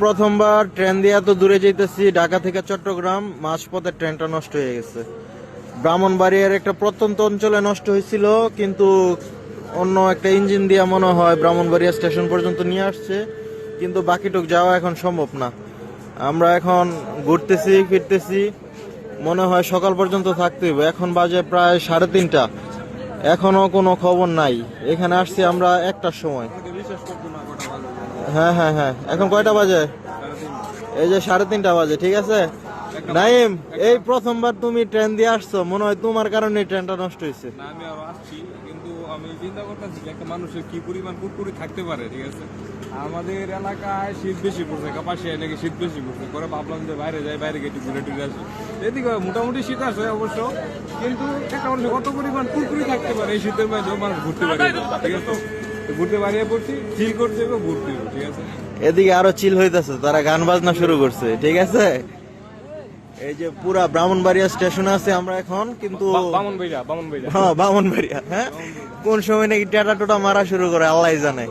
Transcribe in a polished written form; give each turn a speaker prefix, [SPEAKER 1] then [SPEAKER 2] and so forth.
[SPEAKER 1] প্রথমবার ট্রেন দিয়ে এত দূরে যেতেছি, ঢাকা থেকে চট্টগ্রাম, মাঝপথে ট্রেনটা নষ্ট হয়ে গেছে। ব্রাহ্মণবাড়িয়ার একটা প্রত্যন্ত অঞ্চলে নষ্ট হয়েছিল, কিন্তু অন্য একটা ইঞ্জিন দিয়ে মনে হয় ব্রাহ্মণবাড়িয়া স্টেশন পর্যন্ত নিয়ে আসছে, কিন্তু বাকিটুক যাওয়া এখন সম্ভব না। আমরা এখন ঘুরতেছি ফিরতেছি, মনে হয় সকাল পর্যন্ত থাকতে হবে। এখন বাজে প্রায় 3:30, এখনো কোনো খবর নাই। এখানে আসছি আমরা 1টার সময়। হ্যাঁ হ্যাঁ হ্যাঁ, এখন কয়টা বাজে? এই যে 3:30 বাজে, ঠিক আছে। নাইম, এই প্রথমবার তুমি ট্রেন দিয়ে আসছো, মনে হয় তোমার কারণে ট্রেনটা নষ্ট হয়েছে।
[SPEAKER 2] না, আমি আরো আসছি, কিন্তু আমি চিন্তা করতেছি যে একটা মানুষের কি পরিমাণ কুরকুরি থাকতে পারে, ঠিক আছে। আমাদের এলাকায় শীত বেশি পড়ছে, কাপাসিয়ায় নাকি শীত বেশি পড়ছে, পরে ভাবলাম যে বাইরে যাই, বাইরে গিয়ে একটু ঘুরে টুরে আসি। এদিকে মোটামুটি শীত আছে অবশ্য, কিন্তু একটা মানুষের কত পরিমাণ কুরকুরি থাকতে পারে এই শীতের মধ্যেও মানুষ ঘুরতে পারে, ঠিক আছে। তো ঘুরতে বাড়িয়ে পড়ছি, চিল করতে হবে, ঘুরতে হবে, ঠিক আছে।
[SPEAKER 1] এদিকে আরো চিল হইতেছে, তারা গান বাজনা শুরু করছে, ঠিক আছে। এই যে পুরা ব্রাহ্মণবাড়িয়া স্টেশনে আছে আমরা এখন, কিন্তু
[SPEAKER 2] বামনবাড়িয়া
[SPEAKER 1] হ্যাঁ, ব্রাহ্মণবাড়িয়া। হ্যাঁ, কোন সময় নাকি টেটা টোটা মারা শুরু করে আল্লাহ জানে।